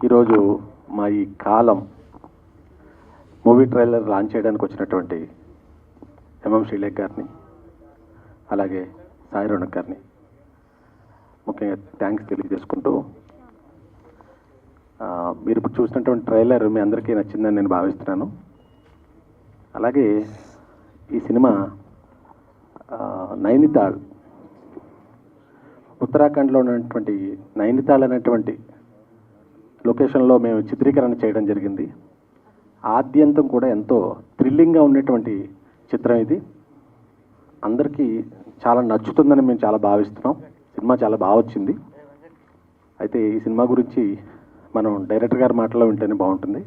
ఈరోజు మా ఈ కాలం మూవీ ట్రైలర్ లాంచ్ చేయడానికి వచ్చినటువంటి ఎంఎం శ్రీలేఖ్ గారిని, అలాగే సాయి రోనక్ గారిని ముఖ్యంగా థ్యాంక్స్ తెలియజేసుకుంటూ, మీరు ఇప్పుడు చూసినటువంటి ట్రైలర్ మీ అందరికీ నచ్చిందని నేను భావిస్తున్నాను. అలాగే ఈ సినిమా నైనితాల్, ఉత్తరాఖండ్లో ఉన్నటువంటి నైనితాల్ అనేటువంటి లొకేషన్లో మేము చిత్రీకరణ చేయడం జరిగింది. ఆద్యంతం కూడా ఎంతో థ్రిల్లింగ్గా ఉండేటువంటి చిత్రం ఇది. అందరికీ చాలా నచ్చుతుందని మేము చాలా భావిస్తున్నాం. సినిమా చాలా బాగా వచ్చింది. అయితే ఈ సినిమా గురించి మనం డైరెక్టర్ గారి మాటలో వింటేనే బాగుంటుంది.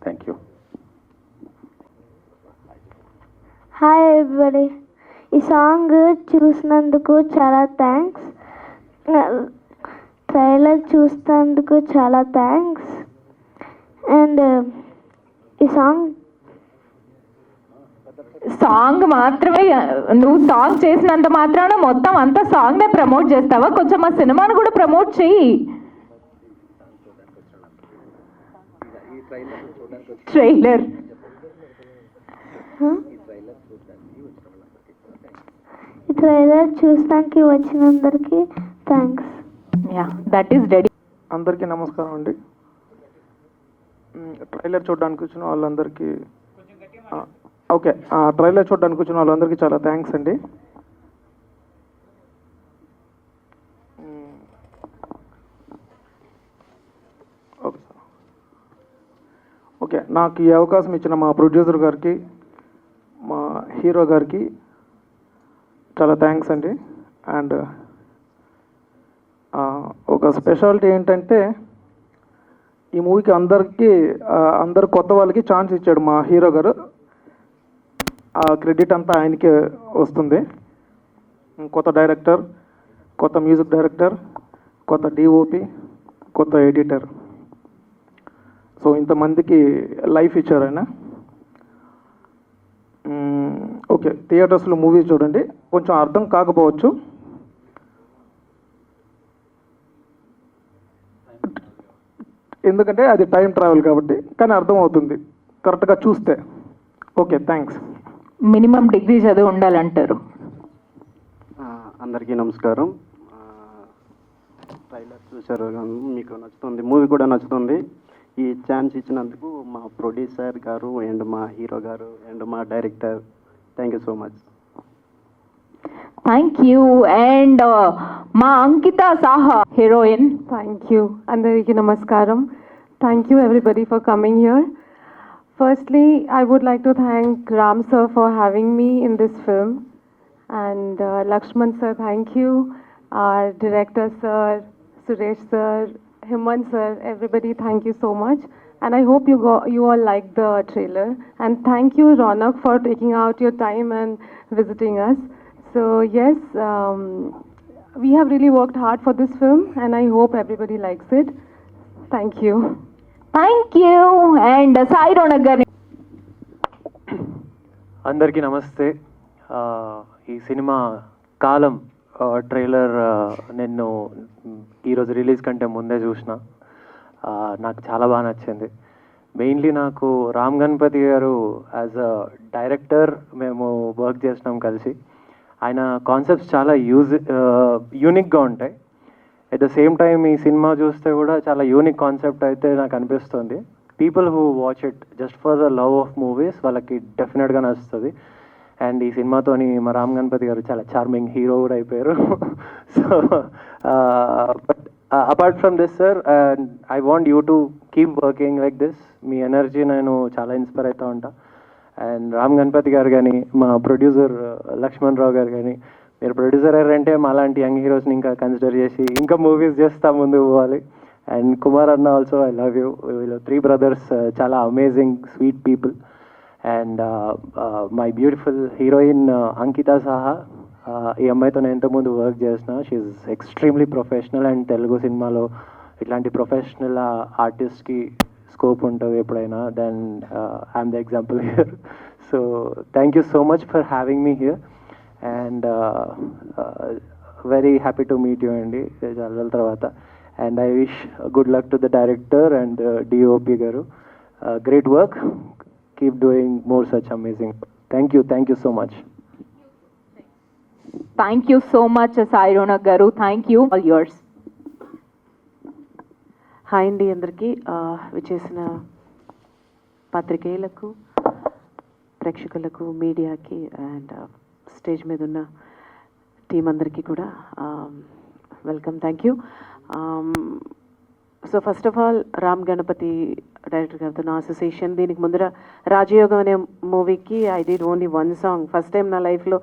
Thank you. Hi everybody. ఈ సాంగ్ చూసినందుకు చాలా థ్యాంక్స్. ట్రైలర్ చూసినందుకు చాలా థ్యాంక్స్. అండ్ ఈ సాంగ్ మాత్రమే, నువ్వు సాంగ్ చేసినంత మాత్రాన మొత్తం అంతా సాంగ్నే ప్రమోట్ చేస్తావా? కొంచెం మా సినిమాను కూడా ప్రమోట్ చెయ్యి. ట్రైలర్ ఈ ట్రైలర్ చూస్తానికి వచ్చినందరికీ thanks. Yeah, that is ready. అందరికీ నమస్కారం అండి. ట్రైలర్ చూడడానికి వచ్చిన వాళ్ళందరికీ ట్రైలర్ చూడడానికి వచ్చిన వాళ్ళందరికీ చాలా థ్యాంక్స్ అండి. ఓకే, నాకు ఈ అవకాశం ఇచ్చిన మా ప్రొడ్యూసర్ గారికి, మా హీరో గారికి చాలా థ్యాంక్స్ అండి. అండ్ ఒక స్పెషాలిటీ ఏంటంటే, ఈ మూవీకి అందరు కొత్త వాళ్ళకి ఛాన్స్ ఇచ్చాడు మా హీరో గారు. ఆ క్రెడిట్ అంతా ఆయనకే వస్తుంది. కొత్త డైరెక్టర్, కొత్త మ్యూజిక్ డైరెక్టర్, కొత్త డిఓపి, కొత్త ఎడిటర్, సో ఇంతమందికి లైఫ్ ఇచ్చారు ఆయన. ఓకే, థియేటర్స్లో మూవీ చూడండి. కొంచెం అర్థం కాకపోవచ్చు, ఎందుకంటే అది టైం ట్రావెల్ కాబట్టి, కానీ అర్థమవుతుంది కరెక్ట్గా చూస్తే. Okay, thanks. మినిమం డిగ్రీ చదివి ఉండాలంటారు. అందరికీ నమస్కారం. ట్రైలర్ చూశారు, మీకు నచ్చుతుంది, మూవీ కూడా నచ్చుతుంది. ఈ ఛాన్స్ ఇచ్చినందుకు మా ప్రొడ్యూసర్ గారు అండ్ మా హీరో గారు అండ్ మా director, thank you so much. Thank you. And మా Ankita Saha, heroine. Thank you. Andariki namaskaram. Thank you everybody for coming here. Firstly, I would like to thank Ram sir for having me in this film. And Lakshman sir, thank you. Our director sir, Suresh sir, Hemant sir, everybody, thank you so much. And I hope you all like the trailer. And thank you Ronak for taking out your time and visiting us. So yes, we have really worked hard for this film and I hope everybody likes it. Thank you. Thank you. And Sai Ronak గారి. అందరికీ నమస్తే. ఈ cinema కాలం trailer నేను ఈరోజు release కంటే ముందే చూసిన. నాకు చాలా బాగా నచ్చింది. మెయిన్లీ నాకు రామ్ గణపతి గారు యాజ్ అ డైరెక్టర్ మేము వర్క్ చేసినాం కలిసి. ఆయన కాన్సెప్ట్స్ చాలా యూనిక్గా ఉంటాయి. ఎట్ ద సేమ్ టైం ఈ సినిమా చూస్తే కూడా చాలా యూనిక్ కాన్సెప్ట్ అయితే నాకు అనిపిస్తుంది. People who watch it just for the love of movies వాళ్ళకి డెఫినెట్గా నచ్చుతుంది. అండ్ ఈ సినిమాతోని మా రామ్ గణపతి గారు చాలా చార్మింగ్ హీరో కూడా అయిపోయారు. So but apart from this sir, I want you to keep working like this. Me energy నేను చాలా ఇన్స్పైర్ అవుతూ ఉంటా. అండ్ రామ్ గణపతి గారు కానీ, మా ప్రొడ్యూసర్ లక్ష్మణ్ రావు గారు కానీ, మీరు ప్రొడ్యూసర్ అయ్యారంటే మాలాంటి యంగ్ హీరోస్ని ఇంకా కన్సిడర్ చేసి ఇంకా మూవీస్ చేస్తా ముందు పోవాలి. అండ్ కుమార్ అన్న ఆల్సో, ఐ లవ్ యూ. వీళ్ళు 3 brothers, చాలా amazing sweet people. And my beautiful heroine Ankita Saha, ఈ అమ్మాయితో నేను ఇంతకుముందు వర్క్ చేసిన. She extremely professional. And Telugu సినిమాలో ఇట్లాంటి ప్రొఫెషనల్ ఆర్టిస్ట్కి స్కోప్ ఉంటుంది ఎప్పుడైనా. Then I'm the example here. So thank you so much for having me here. And very happy to meet you అండి చాలా రోజుల తర్వాత. And I wish good luck to the director and DOP గారు. Great work, keep doing more such amazing. Thank you so much. Thank you so much Sai Ronak గారు. Thank you. All yours. Hi అండి అందరికీ. విచ్చేసిన పాత్రికేయులకు, ప్రేక్షకులకు, మీడియాకి అండ్ స్టేజ్ మీద ఉన్న team అందరికీ కూడా welcome. Thank you. So first of all Ram Ganapathi director గారితో నా అసోసియేషన్. దీనికి ముందర రాజయోగం అనే మూవీకి I did only one song. First time నా లైఫ్లో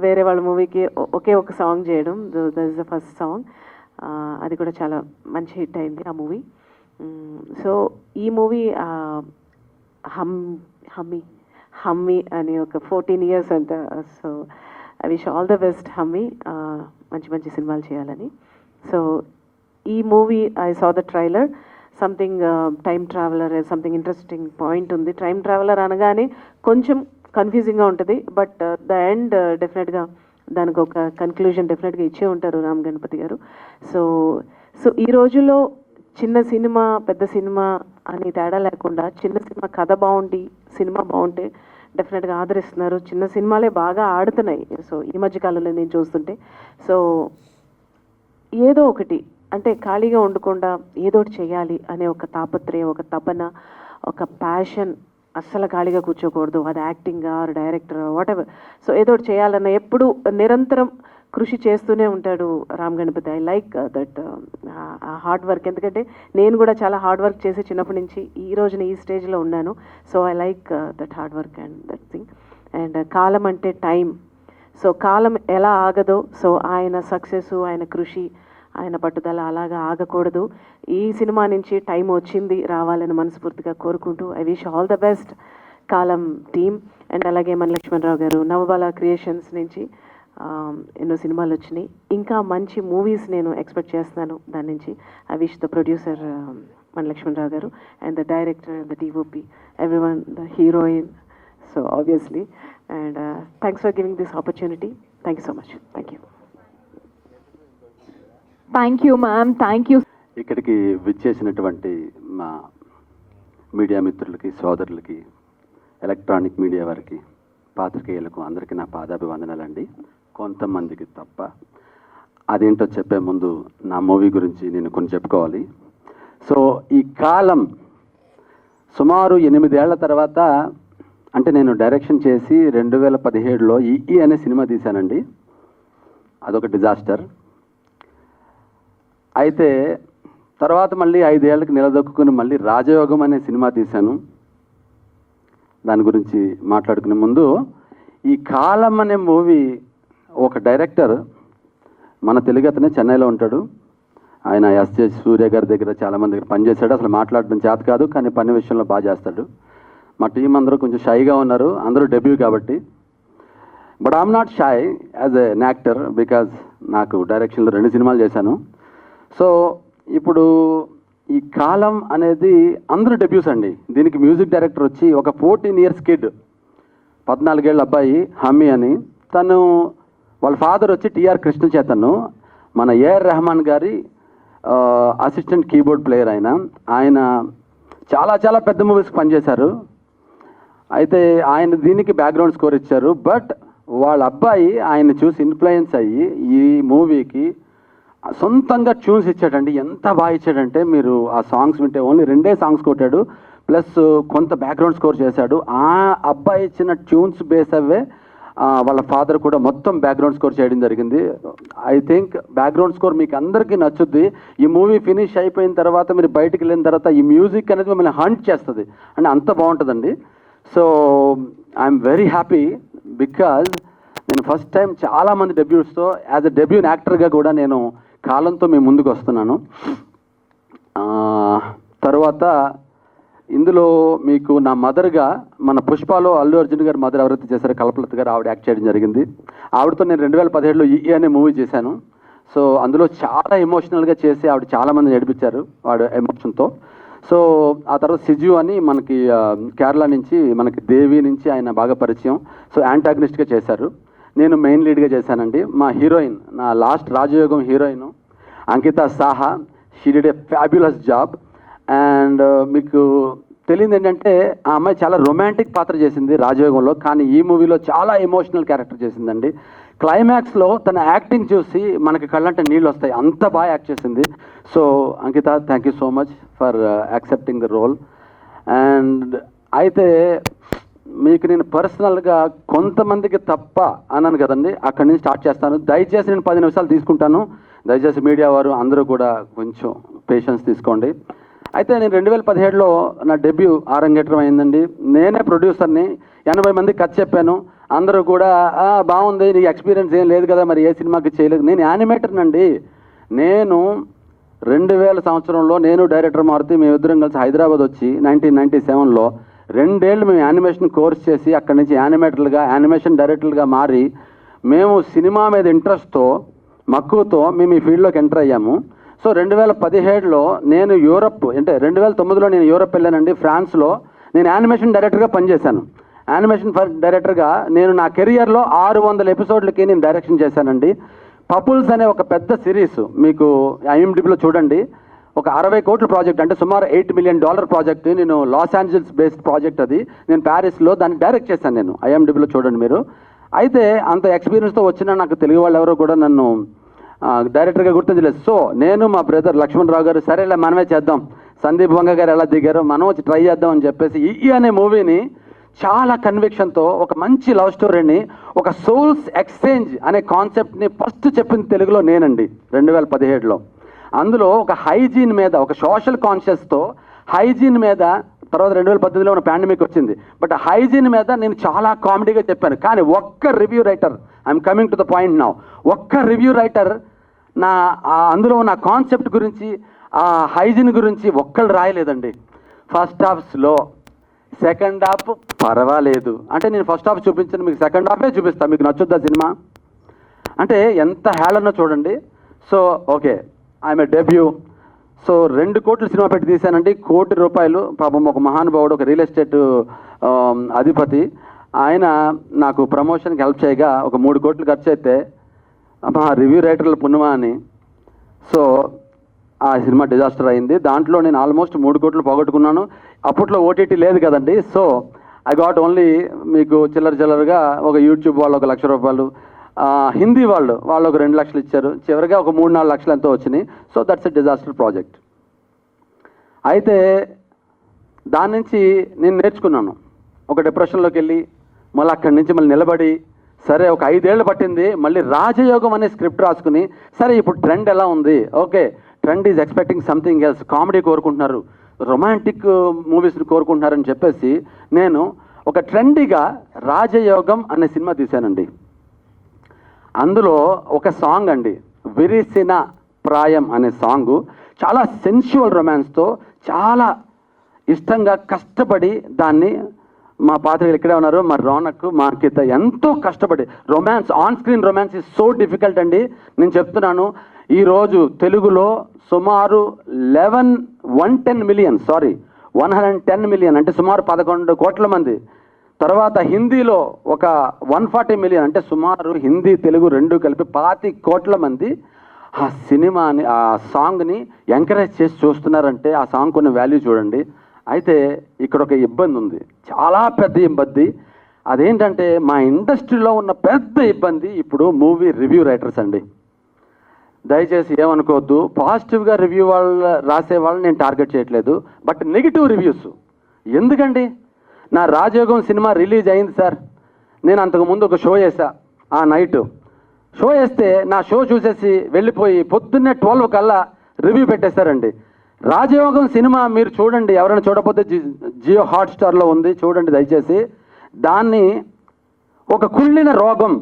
వేరే వాళ్ళ మూవీకి ఒకే ఒక సాంగ్ చేయడం. That is the first song. అది కూడా చాలా మంచి హిట్ అయింది ఆ మూవీ. సో ఈ మూవీ హమ్మీ అని ఒక 14 years అంట. So I wish all the best Hammy, మంచి మంచి సినిమాలు చేయాలని. సో ఈ movie I saw the trailer. Something time traveller, something interesting point ఉంది. టైమ్ ట్రావెలర్ అనగానే కొంచెం కన్ఫ్యూజింగ్గా ఉంటుంది, బట్ ద ఎండ్ డెఫినెట్గా దానికి ఒక కన్క్లూజన్ డెఫినెట్గా ఇచ్చే ఉంటారు రామ్ గణపతి గారు. సో ఈ రోజుల్లో చిన్న సినిమా పెద్ద సినిమా అని తేడా లేకుండా చిన్న సినిమా కథ బాగుండి సినిమా బాగుంటే డెఫినెట్గా ఆదరిస్తున్నారు. చిన్న సినిమాలే బాగా ఆడుతున్నాయి. సో ఈ మధ్యకాలంలో నేను చూస్తుంటే సో ఏదో ఒకటి అంటే ఖాళీగా ఉండకుండా ఏదో ఒకటి చేయాలి అనే ఒక తాపత్రయం, ఒక తపన, ఒక ప్యాషన్. అస్సలు ఖాళీగా కూర్చోకూడదు. అది acting or director whatever. So ఏదో ఒకటి చేయాలన్న ఎప్పుడు నిరంతరం కృషి చేస్తూనే ఉంటాడు Ram Ganapathi. I like that hard work. ఎందుకంటే నేను కూడా చాలా హార్డ్ వర్క్ చేసి చిన్నప్పటి నుంచి ఈ రోజున ఈ స్టేజ్లో ఉన్నాను. So I like that hard work and that thing. And కాలం అంటే టైం. సో కాలం ఎలా ఆగదో సో ఆయన సక్సెస్, ఆయన కృషి, ఆయన పట్టుదల అలాగా ఆగకూడదు. ఈ సినిమా నుంచి టైం వచ్చింది, రావాలని మనస్ఫూర్తిగా కోరుకుంటూ I wish all the best column team. And అలాగే మన లక్ష్మణరావు గారు నవబాల క్రియేషన్స్ నుంచి ఎన్నో సినిమాలు వచ్చినాయి. ఇంకా మంచి మూవీస్ నేను ఎక్స్పెక్ట్ చేస్తున్నాను దాని నుంచి. ఐ విష్ ద ప్రొడ్యూసర్ మన లక్ష్మణరావు గారు and the director and the DOP, everyone, the heroine. So obviously and thanks for giving this opportunity. Thank you so much. Thank you. Thank you ma'am. Thank you. ఇక్కడికి విచ్చేసినటువంటి మా media మిత్రులకి, సోదరులకి, electronic media వారికి, పాత్రికేయులకు అందరికీ నా పాదాభివందనాలండి. కొంతమందికి తప్ప. అదేంటో చెప్పే ముందు నా మూవీ గురించి నేను కొన్ని చెప్పుకోవాలి. సో ఈ కాలం సుమారు 8 ఏళ్ల తర్వాత, అంటే నేను డైరెక్షన్ చేసి 2017లో ఈ అనే సినిమా తీశానండి. అదొక డిజాస్టర్. అయితే తర్వాత మళ్ళీ 5 ఏళ్ళకి నిలదొక్కుని మళ్ళీ రాజయోగం అనే సినిమా తీశాను. దాని గురించి మాట్లాడుకునే ముందు ఈ కాలం అనే మూవీ ఒక డైరెక్టర్, మన తెలుగు అతనే, చెన్నైలో ఉంటాడు. ఆయన ఎస్జే సూర్య గారి దగ్గర చాలామంది దగ్గర పనిచేశాడు. అసలు మాట్లాడడం చేత కాదు, కానీ పని విషయంలో బాగా చేస్తాడు. మా టీం అందరూ కొంచెం షైగా ఉన్నారు, అందరూ డెబ్యూ కాబట్టి. But I'm not shy as an actor because నాకు డైరెక్షన్లో 2 సినిమాలు చేశాను. సో ఇప్పుడు ఈ కాలం అనేది అందరూ డెబ్యూస్ అండి. దీనికి మ్యూజిక్ డైరెక్టర్ వచ్చి ఒక 14 years కిడ్, 14 ఏళ్ళ అబ్బాయి హమ్మీ అని. తను వాళ్ళ ఫాదర్ వచ్చి టిఆర్ కృష్ణ చైతన్య, మన ఏఆర్ రెహమాన్ గారి అసిస్టెంట్ కీబోర్డ్ ప్లేయర్. ఆయన చాలా చాలా పెద్ద మూవీస్కి పనిచేశారు. అయితే ఆయన దీనికి బ్యాక్గ్రౌండ్ స్కోర్ ఇచ్చారు. బట్ వాళ్ళ అబ్బాయి ఆయన చూసి ఇన్ఫ్లుయెన్స్ అయ్యి ఈ మూవీకి సొంతంగా ట్యూన్స్ ఇచ్చాడండి. ఎంత బాగా ఇచ్చాడంటే మీరు ఆ సాంగ్స్ వింటే ఓన్లీ 2 సాంగ్స్ కొట్టాడు, ప్లస్ కొంత బ్యాక్గ్రౌండ్ స్కోర్ చేశాడు. ఆ అబ్బాయి ఇచ్చిన ట్యూన్స్ బేస్ అవే వాళ్ళ ఫాదర్ కూడా మొత్తం బ్యాక్గ్రౌండ్ స్కోర్ చేయడం జరిగింది. ఐ థింక్ బ్యాక్గ్రౌండ్ స్కోర్ మీకు అందరికీ నచ్చుద్ది. ఈ మూవీ ఫినిష్ అయిపోయిన తర్వాత మీరు బయటికి వెళ్ళిన తర్వాత ఈ మ్యూజిక్ అనేది మిమ్మల్ని హంట్ చేస్తుంది, అంటే అంత బాగుంటుందండి. So I'm very happy because నేను ఫస్ట్ టైం చాలామంది డెబ్యూట్స్తో యాజ్ ఎ డెబ్యూన్ యాక్టర్గా కూడా నేను కాలంతో మీ ముందుకు వస్తున్నాను. తర్వాత ఇందులో మీకు నా మదర్గా మన పుష్పలో అల్లు అర్జున్ గారి మదర్ ఎవరైతే చేశారో కల్పలత గారు, ఆవిడ యాక్ట్ చేయడం జరిగింది. ఆవిడతో నేను 2017లో ఈ అనే మూవీ చేశాను. సో అందులో చాలా ఎమోషనల్గా చేసి ఆవిడ చాలామంది నడిపించారు వాడు ఎమోషన్తో. సో ఆ తర్వాత సిజు అని మనకి కేరళ నుంచి, మనకి దేవి నుంచి ఆయన బాగా పరిచయం. సో యాంటాగనిస్ట్గా చేశారు. నేను మెయిన్ లీడ్గా చేశానండి. మా హీరోయిన్, నా లాస్ట్ రాజయోగం heroine, Ankita Saha. She did a fabulous job. And మీకు తెలియదు ఏంటంటే ఆ అమ్మాయి చాలా రొమాంటిక్ పాత్ర చేసింది రాజయోగంలో, కానీ ఈ మూవీలో చాలా ఎమోషనల్ క్యారెక్టర్ చేసిందండి. క్లైమాక్స్లో తన యాక్టింగ్ చూసి మనకి కళ్ళంటే నీళ్ళు వస్తాయి, అంత బాగా యాక్ట్ చేసింది. So Ankita, thank you so much for accepting the role. And అయితే మీకు నేను పర్సనల్గా కొంతమందికి తప్ప అన్నాను కదండి, అక్కడి నుంచి స్టార్ట్ చేస్తాను. దయచేసి నేను 10 నిమిషాలు తీసుకుంటాను. దయచేసి మీడియా వారు అందరూ కూడా కొంచెం పేషెన్స్ తీసుకోండి. అయితే నేను 2017లో నా డెబ్యూ ఆరంగేట్రం అయిందండి. నేనే ప్రొడ్యూసర్ని, 80 మందికి కథ చెప్పాను. అందరూ కూడా బాగుంది, నీకు ఎక్స్పీరియన్స్ ఏం లేదు కదా, మరి ఏ సినిమాకి చేయలేదు. నేను యానిమేటర్నండి. నేను 2000 సంవత్సరంలో నేను డైరెక్టర్ మారుతి మేమిద్దరం కలిసి హైదరాబాద్ వచ్చి 1997లో 2 ఏళ్ళు మేము యానిమేషన్ కోర్స్ చేసి అక్కడి నుంచి యానిమేషన్ డైరెక్టర్లుగా మారి మేము సినిమా మీద ఇంట్రెస్ట్తో మక్కువతో మేము ఈ ఫీల్డ్లోకి ఎంటర్ అయ్యాము. సో 2017లో నేను యూరప్, అంటే 2009లో నేను యూరప్ వెళ్ళానండి. ఫ్రాన్స్లో నేను యానిమేషన్ డైరెక్టర్గా పనిచేశాను. యానిమేషన్ డైరెక్టర్గా నేను నా కెరియర్లో 600 ఎపిసోడ్లకి నేను డైరెక్షన్ చేశానండి. పపుల్స్ అనే ఒక పెద్ద సిరీస్ మీకు IMDbలో చూడండి. ఒక 60 కోట్ల ప్రాజెక్ట్, అంటే సుమారు $8 మిలియన్ ప్రాజెక్ట్. నేను లాస్ ఏంజల్స్ బేస్డ్ ప్రాజెక్ట్ అది. నేను ప్యారిస్లో దాన్ని డైరెక్ట్ చేశాను. నేను IMDbలో చూడండి మీరు. అయితే అంత ఎక్స్పీరియన్స్తో వచ్చిన నాకు తెలుగు వాళ్ళు ఎవరో కూడా నన్ను డైరెక్టర్గా గుర్తించలేదు. సో నేను మా బ్రదర్ లక్ష్మణ్ రావు గారు, సరేలే మనమే చేద్దాం, సందీప్ వంగ గారు ఎలా దిగారో మనం వచ్చి ట్రై చేద్దాం అని చెప్పేసి ఈ అనే మూవీని చాలా కన్విక్షన్తో ఒక మంచి లవ్ స్టోరీని, ఒక సోల్స్ ఎక్స్చేంజ్ అనే కాన్సెప్ట్ని ఫస్ట్ చెప్పింది తెలుగులో నేనండి 2017లో. అందులో ఒక హైజీన్ మీద, ఒక సోషల్ కాన్షియస్తో హైజీన్ మీద, తర్వాత 2018లో ఉన్న పాండమిక్ వచ్చింది, బట్ హైజీన్ మీద నేను చాలా కామెడీగా చెప్పాను. కానీ ఒక్క review writer, I'm coming to the point now, ఒక్క రివ్యూ రైటర్ అందులో ఉన్న కాన్సెప్ట్ గురించి, ఆ హైజీన్ గురించి ఒక్కళ్ళు రాయలేదండి. First half slow, second half పర్వాలేదు. అంటే నేను ఫస్ట్ హాఫ్ చూపించాను, మీకు సెకండ్ హాఫే చూపిస్తాను, మీకు నచ్చుద్దా సినిమా అంటే ఎంత హేళనో చూడండి. So okay, I'm a debut. So 2 కోట్ల సినిమా పెట్టి తీశానండి. ₹1 కోటి. పాపం ఒక మహానుభావుడు, ఒక రియల్ ఎస్టేట్ అధిపతి, ఆయన నాకు ప్రమోషన్కి హెల్ప్ చేయగా ఒక 3 కోట్లు ఖర్చు అయితే మా రివ్యూ రైటర్ల పుణ్యమా అని. సో ఆ సినిమా డిజాస్టర్ అయింది. దాంట్లో నేను ఆల్మోస్ట్ 3 కోట్లు పోగొట్టుకున్నాను. అప్పట్లో OTT లేదు కదండి. సో ఐ గాట్ ఓన్లీ, మీకు చిల్లరగా ఒక యూట్యూబ్ వాళ్ళు ఒక ₹1,00,000, హిందీ వాళ్ళు ఒక 2 లక్షలు ఇచ్చారు. చివరిగా ఒక 3-4 లక్షలు ఎంతో వచ్చినాయి. So that's a disaster project. అయితే దాని నుంచి నేను నేర్చుకున్నాను. ఒక డిప్రెషన్లోకి వెళ్ళి మళ్ళీ అక్కడి నుంచి మళ్ళీ నిలబడి, సరే ఒక 5 ఏళ్ళు పట్టింది, మళ్ళీ రాజయోగం అనే స్క్రిప్ట్ రాసుకుని, సరే ఇప్పుడు ట్రెండ్ ఎలా ఉంది, okay trend is expecting something else, comedy కోరుకుంటున్నారు, రొమాంటిక్ మూవీస్ని కోరుకుంటున్నారని చెప్పేసి నేను ఒక ట్రెండీగా రాజయోగం అనే సినిమా తీశానండి. అందులో ఒక సాంగ్ అండి, విరిసిన ప్రాయం అనే సాంగు, చాలా సెన్షువల్ రొమాన్స్తో చాలా ఇష్టంగా కష్టపడి దాన్ని, మా పాత్రలు ఇక్కడే ఉన్నారు, మా రోనక్, మా అంకిత ఎంతో కష్టపడి, romance, on screen romance is so difficult అండి. నేను చెప్తున్నాను, ఈరోజు తెలుగులో సుమారు 110 మిలియన్ అంటే సుమారు 11 కోట్ల మంది, తర్వాత హిందీలో ఒక 140 మిలియన్ అంటే సుమారు హిందీ తెలుగు 2 కలిపి 25 కోట్ల మంది ఆ సినిమాని, ఆ సాంగ్ని ఎంకరేజ్ చేసి చూస్తున్నారంటే ఆ సాంగ్ కొన్ని వాల్యూ చూడండి. అయితే ఇక్కడ ఒక ఇబ్బంది ఉంది, చాలా పెద్ద ఇబ్బంది. అదేంటంటే మా ఇండస్ట్రీలో ఉన్న పెద్ద ఇబ్బంది ఇప్పుడు మూవీ రివ్యూ రైటర్స్ అండి. దయచేసి ఏమనుకోవద్దు, పాజిటివ్గా రివ్యూ వాళ్ళు రాసే వాళ్ళని నేను టార్గెట్ చేయట్లేదు, బట్ నెగిటివ్ రివ్యూస్ ఎందుకండి. నా రాజయోగం సినిమా రిలీజ్ అయింది సార్, నేను అంతకుముందు ఒక షో చేశా, ఆ నైట్ షో చేస్తే నా షో చూసేసి వెళ్ళిపోయి పొద్దున్నే 12 కల్లా రివ్యూ పెట్టేశారండి. రాజయోగం సినిమా మీరు చూడండి, ఎవరైనా చూడకపోతే జియో హాట్స్టార్లో ఉంది, చూడండి దయచేసి. దాన్ని ఒక కుళ్ళిన రోగం,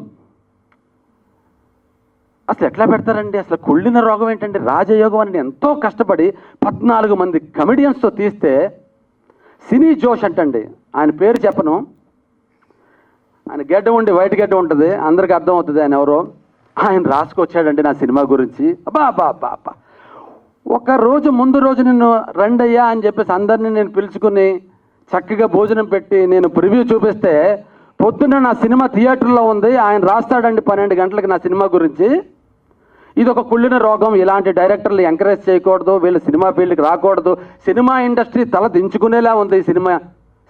అసలు ఎట్లా పెడతారండి, అసలు కుళ్ళిన రోగం ఏంటండి, రాజయోగం అని ఎంతో కష్టపడి 14 మంది కమెడియన్స్తో తీస్తే, సినీ జోష్ అంటండి, ఆయన పేరు చెప్పను, ఆయన గడ్డ ఉండి వైట్ గడ్డ ఉంటుంది, అందరికీ అర్థం అవుతుంది ఆయన ఎవరో, ఆయన రాసుకొచ్చాడండి నా సినిమా గురించి. అబ్బా ఒక రోజు ముందు రోజు నేను రండయ్యా అని చెప్పేసి అందరినీ నేను పిలుచుకుని చక్కగా భోజనం పెట్టి నేను ప్రివ్యూ చూపిస్తే, పొద్దున్న నా సినిమా థియేటర్లో ఉంది, ఆయన రాస్తాడండి 12 గంటలకి నా సినిమా గురించి. ఇది ఒక కుళ్ళిన రోగం, ఇలాంటి డైరెక్టర్లు ఎంకరేజ్ చేయకూడదు, వీళ్ళు సినిమా ఫీల్డ్కి రాకూడదు, సినిమా ఇండస్ట్రీ తల దించుకునేలా ఉంది.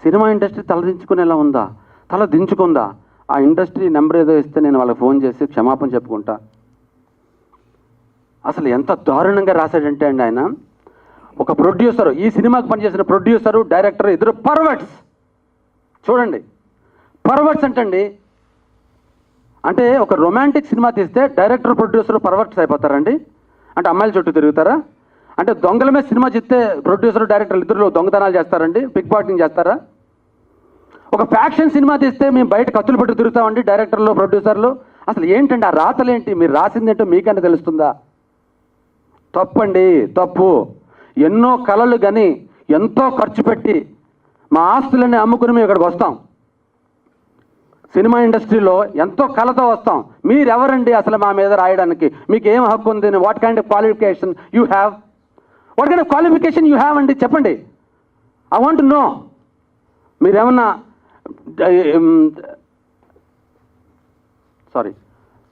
సినిమా ఇండస్ట్రీ తల దించుకునేలా ఉందా? తల దించుకుందా? ఆ ఇండస్ట్రీ నెంబర్ ఏదో ఇస్తే నేను వాళ్ళకి ఫోన్ చేసి క్షమాపణ చెప్పుకుంటా. అసలు ఎంత దారుణంగా రాశాడంటే అండి ఆయన, ఒక ప్రొడ్యూసరు, ఈ సినిమాకి పనిచేసిన ప్రొడ్యూసరు డైరెక్టర్ ఇద్దరు పర్వర్ట్స్. చూడండి, పర్వర్ట్స్ అంటండి. అంటే ఒక రొమాంటిక్ సినిమా తీస్తే డైరెక్టర్ ప్రొడ్యూసర్ పర్వర్ట్స్ అయిపోతారండి? అంటే అమ్మాయిల చుట్టూ తిరుగుతారా? అంటే దొంగల మీద సినిమా తీస్తే ప్రొడ్యూసర్ డైరెక్టర్లు ఇద్దరు దొంగతనాలు చేస్తారండి? పిక్ పాకెటింగ్ చేస్తారా? ఒక ఫ్యాక్షన్ సినిమా తీస్తే మేము బయట కత్తులు పట్టు తిరుగుతామండి డైరెక్టర్లు ప్రొడ్యూసర్లు? అసలు ఏంటండి ఆ రాతలేంటి? మీరు రాసిందేంటో మీకన్నా తెలుస్తుందా? తప్పండి, తప్పు. ఎన్నో కళలు కానీ ఎంతో ఖర్చు పెట్టి మా ఆస్తులన్నీ అమ్ముకుని మేము ఇక్కడికి వస్తాం. సినిమా ఇండస్ట్రీలో ఎంతో కళతో వస్తాం. మీరెవరండి అసలు మా మీద రాయడానికి? మీకు ఏం హక్కు ఉంది? What kind of qualification you have? What kind of qualification you have అండి? చెప్పండి. I want to know. మీరేమన్నా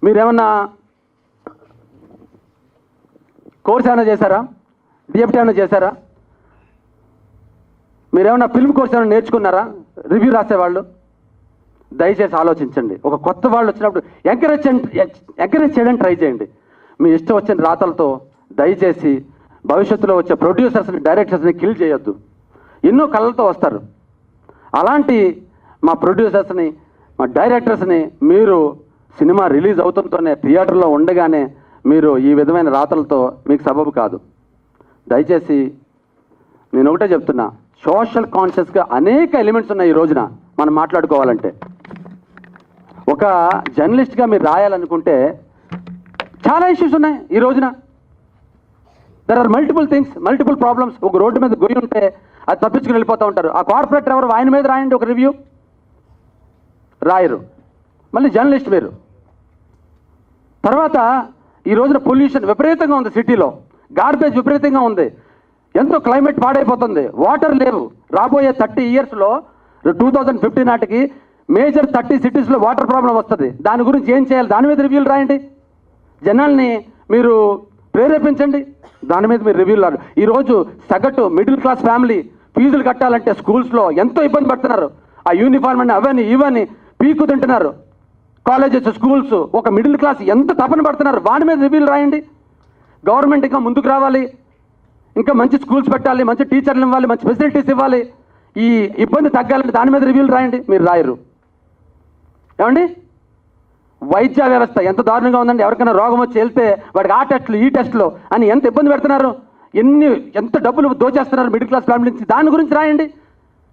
మీరేమన్నా కోర్స్ ఏమైనా చేశారా? డిఎఫ్టీ ఏమైనా చేశారా? మీరేమన్నా ఫిల్మ్ కోర్స్ ఏమైనా నేర్చుకున్నారా? రివ్యూ రాసేవాళ్ళు దయచేసి ఆలోచించండి. ఒక కొత్త వాళ్ళు వచ్చినప్పుడు ఎంకరేజ్ చేయడానికి ట్రై చేయండి. మీ ఇష్టం వచ్చిన రాతలతో దయచేసి భవిష్యత్తులో వచ్చే ప్రొడ్యూసర్స్ని, డైరెక్టర్స్ని కిల్ చేయొద్దు. ఎన్నో కళలతో వస్తారు. అలాంటి మా ప్రొడ్యూసర్స్ని, మా డైరెక్టర్స్ని మీరు సినిమా రిలీజ్ అవుతుంటేనే థియేటర్లో ఉండగానే మీరు ఈ విధమైన రాతలతో మీకు సబబు కాదు. దయచేసి నేను ఒకటే చెప్తున్నా, సోషల్ కాన్షియస్గా అనేక ఎలిమెంట్స్ ఉన్నాయి ఈ రోజున మనం మాట్లాడుకోవాలంటే. ఒక జర్నలిస్ట్గా మీరు రాయాలనుకుంటే చాలా ఇష్యూస్ ఉన్నాయి ఈ రోజున. There are multiple things, multiple problems. ఒక రోడ్డు మీద గొయ్యి ఉంటే అది తప్పించుకుని వెళ్ళిపోతూ ఉంటారు. ఆ కార్పొరేటర్ ఎవరు? ఆయన మీద రాయండి ఒక రివ్యూ, రాయరు. మళ్ళీ జర్నలిస్ట్ వేరు. తర్వాత ఈ రోజున పొల్యూషన్ విపరీతంగా ఉంది సిటీలో, గార్బేజ్ విపరీతంగా ఉంది, ఎంతో క్లైమేట్ పాడైపోతుంది, వాటర్ లేవు. రాబోయే 30 yearsలో 2050 నాటికి మేజర్ 30 cities వాటర్ ప్రాబ్లం వస్తుంది. దాని గురించి ఏం చేయాలి? దాని మీద రివ్యూలు రాయండి. జనాల్ని మీరు ప్రేరేపించండి, దాని మీద మీరు రివ్యూలు రారు. ఈరోజు సగటు మిడిల్ క్లాస్ ఫ్యామిలీ ఫీజులు కట్టాలంటే స్కూల్స్లో ఎంతో ఇబ్బంది పడుతున్నారు. ఆ యూనిఫామ్ అని అవన్నీ ఇవన్నీ పీకు తింటున్నారు. కాలేజెస్, స్కూల్స్, ఒక మిడిల్ క్లాస్ ఎంత తపన పడుతున్నారు. వాటి మీద రివ్యూలు రాయండి. గవర్నమెంట్ ఇంకా ముందుకు రావాలి, ఇంకా మంచి స్కూల్స్ పెట్టాలి, మంచి టీచర్లు ఇవ్వాలి, మంచి ఫెసిలిటీస్ ఇవ్వాలి, ఈ ఇబ్బంది తగ్గాలంటే దాని మీద రివ్యూలు రాయండి. మీరు రాయరు. ఏమండి, వైద్య వ్యవస్థ ఎంత దారుణంగా ఉందండి. ఎవరికైనా రోగం వచ్చి వెళ్తే వాడికి ఆ టెస్టులు, ఈ టెస్టులు అని ఎంత ఇబ్బంది పెడుతున్నారు, ఎంత డబ్బులు దోచేస్తున్నారు మిడిల్ క్లాస్ ఫ్యామిలీ నుంచి. దాని గురించి రాయండి.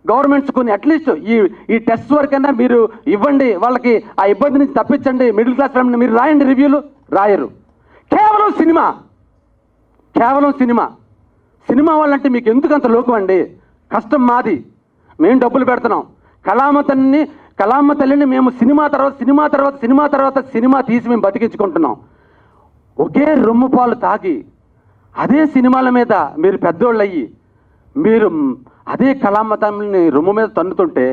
గవర్నమెంట్స్ కొన్ని అట్లీస్ట్ ఈ టెస్ట్ వరకైనా మీరు ఇవ్వండి, వాళ్ళకి ఆ ఇబ్బంది నుంచి తప్పించండి మిడిల్ క్లాస్ ఫ్యామిలీ. మీరు రాయండి రివ్యూలు. రాయరు. కేవలం సినిమా వాళ్ళంటే మీకు ఎందుకు అంత లోకం అండి? కష్టం మాది, మేము డబ్బులు పెడుతున్నాం. కళామ తల్లిని మేము సినిమా తీసి మేము బతికించుకుంటున్నాం. ఒకే రొమ్ము పాలు తాగి అదే సినిమాల మీద మీరు పెద్దోళ్ళు అయ్యి మీరు అదే కళామ తల్లిని రొమ్ము మీద తన్నుతుంటే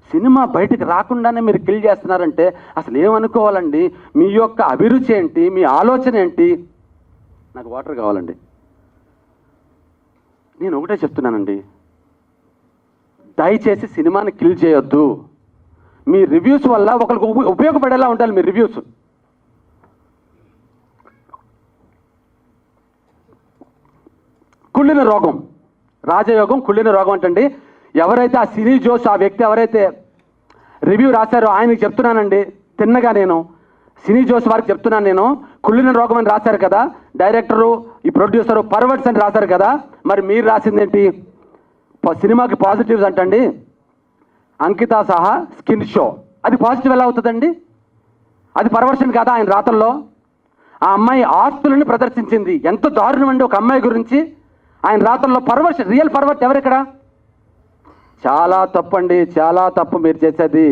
సినిమా బయటికి రాకుండానే మీరు కిల్ చేస్తున్నారంటే అసలు ఏమనుకోవాలండి? మీ యొక్క అభిరుచి ఏంటి? మీ ఆలోచన ఏంటి? నాకు వాటర్ కావాలండి. నేను ఒకటే చెప్తున్నానండి, దయచేసి సినిమాని కిల్ చేయొద్దు. మీ రివ్యూస్ వల్ల ఒకరికి ఉపయోగపడేలా ఉండాలి మీ రివ్యూస్. కుళ్ళిన రోగం, రాజయోగం, కుళ్ళిన రోగం అంటండి. ఎవరైతే ఆ సినీ జోష్, ఆ వ్యక్తి ఎవరైతే రివ్యూ రాశారో ఆయనకి చెప్తున్నానండి, తిన్నగా నేను సినీ జోష్ వారికి చెప్తున్నాను, నేను కుళ్ళిన రోగం అని రాశారు కదా డైరెక్టరు, ఈ ప్రొడ్యూసరు పర్వర్ట్స్ అని రాశారు కదా, మరి మీరు రాసిందేంటి? సినిమాకి పాజిటివ్స్ అంటండి. అంకిత సహా స్కిన్ షో, అది పాజిటివ్ ఎలా అవుతుందండి? అది పర్వర్షన్ కాదా ఆయన రాతల్లో? ఆ అమ్మాయి ఆస్తులను ప్రదర్శించింది, ఎంత దారుణం అండి ఒక అమ్మాయి గురించి ఆయన రాతల్లో. పర్వర్షన్, రియల్ పర్వర్ట్ ఎవరు ఇక్కడ? చాలా తప్పు అండి, చాలా తప్పు మీరు చేసేది.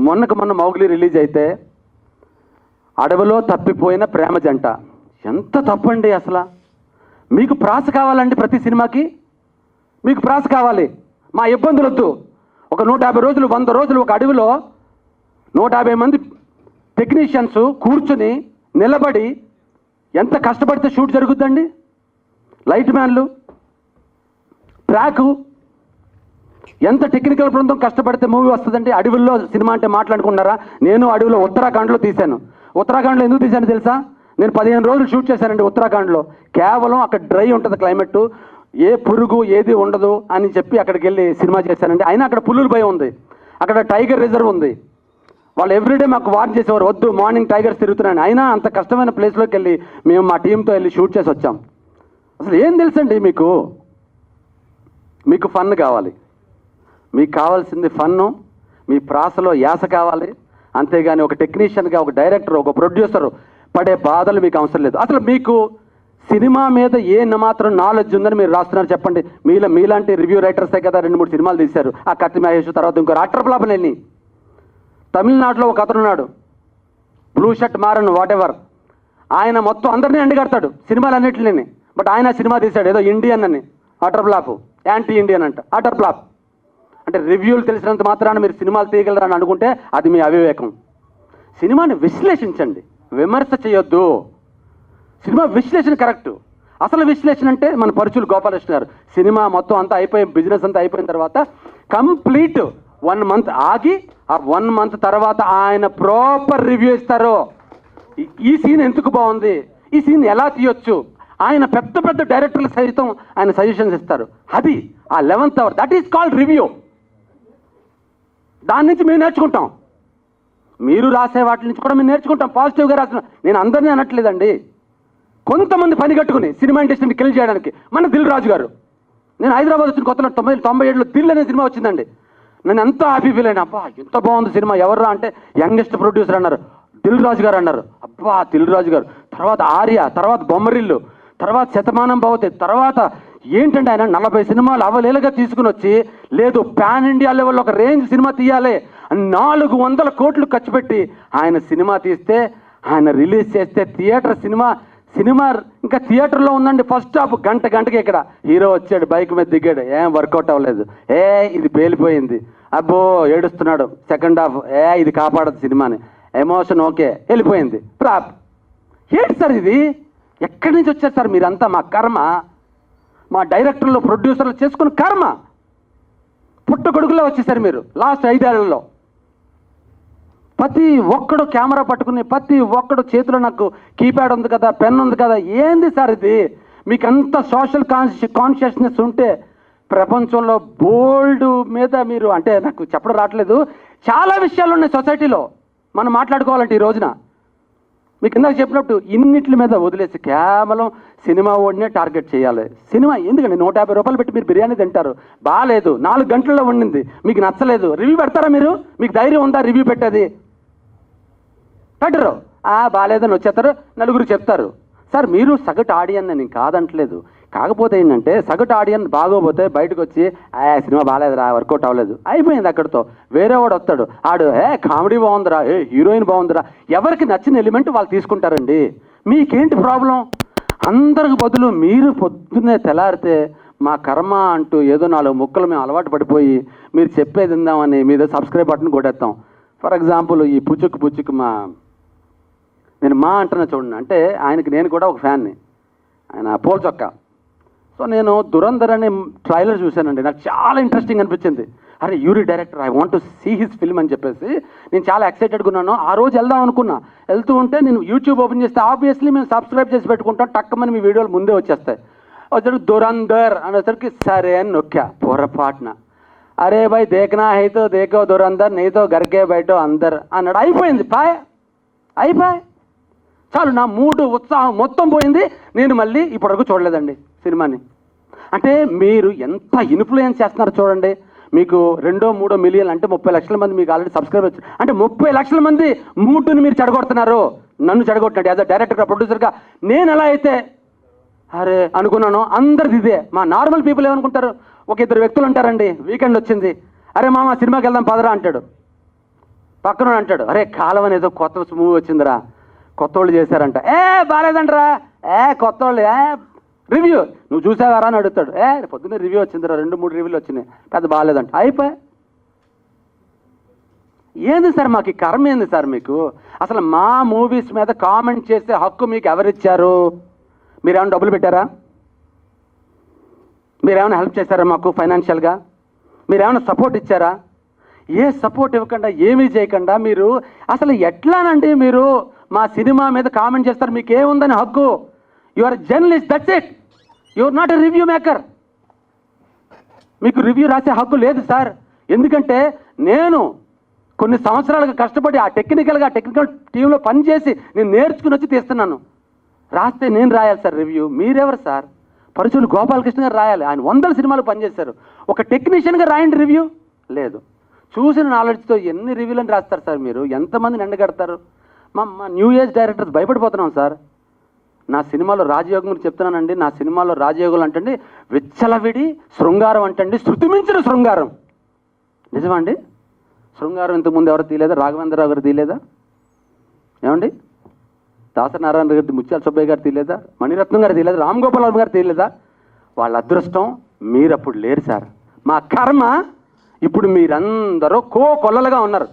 మొన్న మౌగ్లీ రిలీజ్ అయితే అడవిలో తప్పిపోయిన ప్రేమ జంట, ఎంత తప్పండి అసలు. మీకు ప్రాస కావాలండి, ప్రతి సినిమాకి మీకు ప్రాస కావాలి. మా ఇబ్బందులు వద్దు. ఒక 150 రోజులు 100 రోజులు ఒక అడవిలో 150 మంది టెక్నీషియన్స్ కూర్చుని నిలబడి ఎంత కష్టపడితే షూట్ జరుగుద్దండి? లైట్ మ్యాన్లు, ట్రాకు, ఎంత టెక్నికల్ బృందం కష్టపడితే మూవీ వస్తుందండి. అడవుల్లో సినిమా అంటే మాట్లాడుకున్నారా? నేను అడవిలో ఉత్తరాఖండ్లో తీశాను. ఉత్తరాఖండ్లో ఎందుకు తీశాను తెలుసా? నేను 15 రోజులు షూట్ చేశానండి ఉత్తరాఖండ్లో. కేవలం అక్కడ డ్రై ఉంటుంది క్లైమేట్, ఏ పురుగు ఏది ఉండదు అని చెప్పి అక్కడికి వెళ్ళి సినిమా చేశానండి. అయినా అక్కడ పులుల భయం ఉంది, అక్కడ టైగర్ రిజర్వ్ ఉంది. వాళ్ళు ఎవ్రీడే మాకు వార్న్ చేసేవారు, వద్దు మార్నింగ్ టైగర్స్ తిరుగుతున్నాయని. అయినా అంత కష్టమైన ప్లేస్లోకి వెళ్ళి మేము మా టీంతో వెళ్ళి షూట్ చేసి వచ్చాం. అసలు ఏం తెలుసండి మీకు? మీకు ఫన్ కావాలి, మీకు కావాల్సింది ఫన్ను, మీ ప్రాసలో యాస కావాలి. అంతేగాని ఒక టెక్నీషియన్గా, ఒక డైరెక్టర్, ఒక ప్రొడ్యూసర్ పడే బాధలు మీకు అవసరం లేదు. అసలు మీకు సినిమా మీద ఏ మాత్రం నాలెడ్జ్ ఉందని మీరు రాస్తున్నారు చెప్పండి? మీలాంటి రివ్యూ రైటర్సే కదా 2-3 సినిమాలు తీశారు. ఆ కత్తి మహేష్ తర్వాత ఇంకో అట్టర్ ఫ్లాప్ వెళ్ళి తమిళనాడులో ఒక అతను ఉన్నాడు, blue shirt Maran whatever, ఆయన మొత్తం అందరినీ ఎండగడతాడు సినిమాలు అన్నింటినీ. బట్ ఆయన సినిమా తీశాడు ఏదో ఇండియన్ అని, అటర్ ఫ్లాప్, యాంటీ ఇండియన్ అంట, అటర్ ఫ్లాప్. అంటే రివ్యూలు తెలిసినంత మాత్రాన మీరు సినిమాలు తీయగలరని అనుకుంటే అది మీ అవివేకం. సినిమాని విశ్లేషించండి, విమర్శ చేయొద్దు. సినిమా విశ్లేషణ కరెక్ట్. అసలు విశ్లేషణ అంటే మన పరుచులు గోపాలకృష్ణ గారు సినిమా మొత్తం అంతా అయిపోయి, బిజినెస్ అంతా అయిపోయిన తర్వాత కంప్లీట్ 1 month ఆగి ఆ 1 month తర్వాత ఆయన ప్రాపర్ రివ్యూ ఇస్తారు. ఈ సీన్ ఎందుకు బాగుంది, ఈ సీన్ ఎలా తీయొచ్చు, ఆయన పెద్ద పెద్ద డైరెక్టర్లు సైతం ఆయన సజెషన్స్ ఇస్తారు. అది ఆ 11th hour, that is called review. దాని నుంచి మేము నేర్చుకుంటాం, మీరు రాసే వాటి నుంచి కూడా మేము నేర్చుకుంటాం. పాజిటివ్గా రాసిన, నేను అందరినీ అనట్లేదండి. కొంతమంది పని కట్టుకుని సినిమా ఇండస్ట్రీని కిల్ చేయడానికి, మన దిల్ రాజు గారు, నేను హైదరాబాద్ వచ్చిన కొత్తలో 97లో దిల్ అనే సినిమా వచ్చిందండి. నేను ఎంత హ్యాపీ ఫీల్ అయినా, అబ్బా ఎంత బాగుంది సినిమా, ఎవర్రా అంటే యంగెస్ట్ ప్రొడ్యూసర్ అన్నారు, దిల్ రాజు గారు అన్నారు. అబ్బా దిల్ రాజు గారు, తర్వాత ఆర్య, తర్వాత బొమ్మరిల్లు, తర్వాత శతమానం భవతి, తర్వాత ఏంటంటే ఆయన 40 సినిమాలు అవలేలుగా తీసుకుని వచ్చి, లేదు పాన్ ఇండియా లెవెల్లో ఒక రేంజ్ సినిమా తీయాలి, 400 కోట్లు ఖర్చు పెట్టి ఆయన సినిమా తీస్తే, ఆయన రిలీజ్ చేస్తే సినిమా ఇంకా థియేటర్లో ఉందండి. ఫస్ట్ హాఫ్ గంటకి ఇక్కడ హీరో వచ్చాడు, బైక్ మీద దిగాడు, ఏం వర్కౌట్ అవ్వలేదు, ఇది పేలిపోయింది, అబ్బో ఏడుస్తున్నాడు. సెకండ్ హాఫ్ ఇది కాపాడదు సినిమాని, ఎమోషన్ ఓకే, వెళ్ళిపోయింది, ఫ్లాప్. ఏంటి సార్ ఇది? ఎక్కడి నుంచి వచ్చారు సార్ మీరంతా? మా కర్మ, మా డైరెక్టర్లు ప్రొడ్యూసర్లు చేసుకున్న కర్మ. పుట్టగొడుగులో వచ్చేసారు మీరు లాస్ట్ 5 ఏళ్లలో. ప్రతి ఒక్కడు కెమెరా పట్టుకుని, ప్రతి ఒక్కడు చేతిలో నాకు కీప్యాడ్ ఉంది కదా, పెన్ ఉంది కదా, ఏంది సార్ ఇది? మీకు అంత సోషల్ కాన్షియస్నెస్ ఉంటే ప్రపంచంలో బోల్డ్ మీద మీరు, అంటే నాకు చెప్పడం రావట్లేదు, చాలా విషయాలు ఉన్నాయి సొసైటీలో మనం మాట్లాడుకోవాలంటే ఈ రోజున. మీకు ఇందాక చెప్పినట్టు ఇన్నిట్ల మీద వదిలేసి కేవలం సినిమా ఓడినే టార్గెట్ చేయాలి. సినిమా ఎందుకండి 150 రూపాయలు పెట్టి మీరు బిర్యానీ తింటారు, బాగాలేదు, 4 గంటల్లో వండింది, మీకు నచ్చలేదు, రివ్యూ పెడతారా మీరు? మీకు ధైర్యం ఉందా రివ్యూ పెట్టేది? పెట్టరు. బాగాలేదని వచ్చేస్తారు, నలుగురు చెప్తారు. సార్ మీరు సగటు ఆడియన్ నేను కాదంటలేదు, కాకపోతే ఏంటంటే సగటు ఆడియన్ బాగోపోతే బయటకు వచ్చి సినిమా బాగాలేదురా, వర్కౌట్ అవ్వలేదు, అయిపోయింది అక్కడితో. వేరే వాడు వస్తాడు, ఆడు కామెడీ బాగుందిరా, హీరోయిన్ బాగుందిరా, ఎవరికి నచ్చిన ఎలిమెంట్ వాళ్ళు తీసుకుంటారండి. మీకేంటి ప్రాబ్లం? అందరికి బదులు మీరు పొద్దున్నే తెల్లారితే మా కర్మ అంటూ ఏదో 4 ముక్కలు మేము అలవాటు పడిపోయి మీరు చెప్పేది విందామని మీద సబ్స్క్రైబ్ బటన్ కొట్టేస్తాం. ఫర్ ఎగ్జాంపుల్ ఈ పుచ్చుకు నేను మా అంటున్నా చూడండి, అంటే ఆయనకి నేను కూడా ఒక ఫ్యాన్ని, ఆయన పోల్ చొక్కా. సో నేను దురంధర్ అనే ట్రైలర్ చూశానండి, నాకు చాలా ఇంట్రెస్టింగ్ అనిపించింది. అరే Uri director, I want to see his film అని చెప్పేసి నేను చాలా ఎక్సైటెడ్గా ఉన్నాను. ఆ రోజు వెళ్దాం అనుకున్నా, వెళ్తూ ఉంటే నేను యూట్యూబ్ ఓపెన్ చేస్తే ఆబ్వియస్లీ మేము సబ్స్క్రైబ్ చేసి పెట్టుకుంటాం, టక్కమని మీ వీడియోలు ముందే వచ్చేస్తాయి. వచ్చేసరికి దురంధర్ అనేసరికి సరే అని నొక్కా పొరపాటున. అరే భాయ్ దేఖనా హైతో దేఖో దురంధర్ నైతో గరికే బయటో అందర్ అన్నాడు. అయిపోయింది, అయిపోయి చాలు. నా మూడు ఉత్సాహం మొత్తం పోయింది. నేను మళ్ళీ ఇప్పటివరకు చూడలేదండి సినిమాని. అంటే మీరు ఎంత ఇన్ఫ్లుయెన్స్ చేస్తున్నారు చూడండి. మీకు 2-3 మిలియన్ అంటే 30 లక్షల మంది మీకు ఆల్రెడీ సబ్స్క్రైబ్ వచ్చారు. అంటే 30 లక్షల మంది మూడుని మీరు చెడగొడుతున్నారు, నన్ను చెడగొట్టినట్టు. యాజ్ అ డైరెక్టర్గా, ప్రొడ్యూసర్గా నేను ఎలా అయితే అరే అనుకున్నాను, అందరిది ఇదే. మా నార్మల్ పీపుల్ ఏమనుకుంటారు, ఒక 2 వ్యక్తులు ఉంటారండి, వీకెండ్ వచ్చింది, అరే మామ సినిమాకి వెళ్దాం పదరా అంటాడు. పక్కన అంటాడు, అరే కాలం అనేదో కొత్త మూవీ వచ్చిందిరా, కొత్త వాళ్ళు చేశారంట, బాగాలేదంటరా, కొత్త వాళ్ళు, రివ్యూ నువ్వు చూసావారా అని అడుగుతాడు. పొద్దున్నే రివ్యూ వచ్చిందిరా, 2-3 రివ్యూలు వచ్చినాయి, పెద్ద బాగాలేదంట. అయిపోయి ఏంది సార్ మాకు ఈ కర్మ ఏంది సార్ మీకు? అసలు మా మూవీస్ మీద కామెంట్ చేసే హక్కు మీకు ఎవరిచ్చారు? మీరేమైనా డబ్బులు పెట్టారా? మీరేమైనా హెల్ప్ చేశారా మాకు ఫైనాన్షియల్గా? మీరేమైనా సపోర్ట్ ఇచ్చారా? ఏ సపోర్ట్ ఇవ్వకుండా ఏమీ చేయకుండా మీరు అసలు ఎట్లానండి మీరు మా సినిమా మీద కామెంట్ చేస్తారు? మీకు ఏముందని హక్కు? You are journalist, that's it. You are not a review maker. మీకు రివ్యూ రాసే హక్కు లేదు సార్. ఎందుకంటే నేను కొన్ని సంవత్సరాలుగా కష్టపడి ఆ టెక్నికల్ టీంలో పనిచేసి నేను నేర్చుకుని వచ్చి తీస్తున్నాను. రాస్తే నేను రాయాలి సార్ రివ్యూ. మీరెవరు సార్? పరుచూరు గోపాలకృష్ణ గారు రాయాలి. ఆయన 100 సినిమాలు పనిచేశారు. ఒక టెక్నీషియన్గా రాయండి రివ్యూ. లేదు. చూసిన నాలెడ్జ్తో ఎన్ని రివ్యూలను రాస్తారు సార్ మీరు? ఎంతమందిని ఎండగడతారు? మా న్యూ ఏజ్ డైరెక్టర్స్ భయపడిపోతున్నాం సార్. నా సినిమాలో రాజయోగం గురించి చెప్తున్నానండి. నా సినిమాలో రాజయోగులు అంటండి విచ్చలవిడి, శృంగారం అంటండి శృతిమించిన శృంగారం. నిజమా అండి? శృంగారం ఇంతకుముందు ఎవరు తీయలేదా? రాఘవేంద్రరావు గారు తీయలేదా? ఏమండి? దాసనారాయణ గారి, ముత్యాల సుబ్బయ్య గారు తీయలేదా? మణిరత్నం గారు తీయలేదా? రామ్ గోపాల్ వర్మ గారు తీయలేదా? వాళ్ళ అదృష్టం మీరప్పుడు లేరు సార్. మా కర్మ ఇప్పుడు మీరందరూ కొల్లలుగా ఉన్నారు.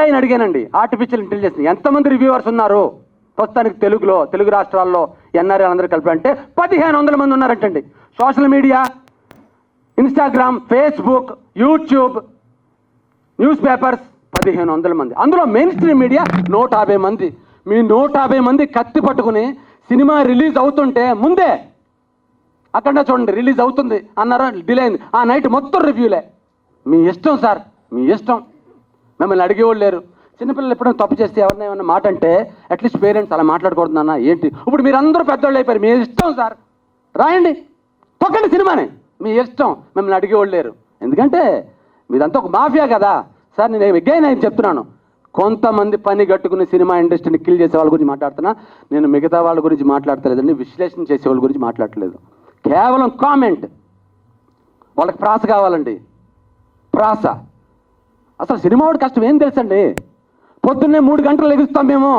ఆయన అడిగానండి, ఆర్టిఫిషియల్ ఇంటెలిజెన్స్ ఎంతమంది రివ్యూవర్స్ ఉన్నారు ప్రస్తుతానికి తెలుగు రాష్ట్రాల్లో ఎన్ఆర్ఐ అందరూ కలిపి అంటే 1500 మంది ఉన్నారంటండి. Social media, Instagram, Facebook, YouTube, news papers 1500 మంది. అందులో మెయిన్ స్ట్రీమ్ మీడియా 150 మంది. మీ 150 మంది కత్తి పట్టుకుని సినిమా రిలీజ్ అవుతుంటే ముందే అక్కడ చూడండి రిలీజ్ అవుతుంది అన్నారా, డిలే అయింది, ఆ నైట్ మొత్తం రివ్యూలే. మీ ఇష్టం సార్, మీ ఇష్టం. మిమ్మల్ని అడిగేవాళ్ళు లేరు. చిన్నపిల్లలు ఎప్పుడైనా తప్పు చేస్తే ఎవరిని ఏమన్నా మాట అంటే అట్లీస్ట్ పేరెంట్స్ అలా మాట్లాడకూడదన్నా ఏంటి? ఇప్పుడు మీరందరూ పెద్దవాళ్ళు అయిపోయారు. మీ ఇష్టం సార్, రాయండి, తొక్కండి సినిమాని, మీ ఇష్టం. మిమ్మల్ని అడిగేవాళ్ళు లేరు. ఎందుకంటే మీదంతా ఒక మాఫియా కదా సార్. నేను ఎగైన్ ఆయన చెప్తున్నాను, కొంతమంది పని కట్టుకుని సినిమా ఇండస్ట్రీని కిల్ చేసే వాళ్ళ గురించి మాట్లాడుతున్నా. నేను మిగతా వాళ్ళ గురించి మాట్లాడతలేదండి, విశ్లేషణ చేసే వాళ్ళ గురించి మాట్లాడలేదు. కేవలం కామెంట్. వాళ్ళకి ప్రాస కావాలండి, ప్రాస. అసలు సినిమా వాడి కష్టం ఏం తెలుసండి? పొద్దున్నే 3 గంటలు లెగుస్తాం మేము,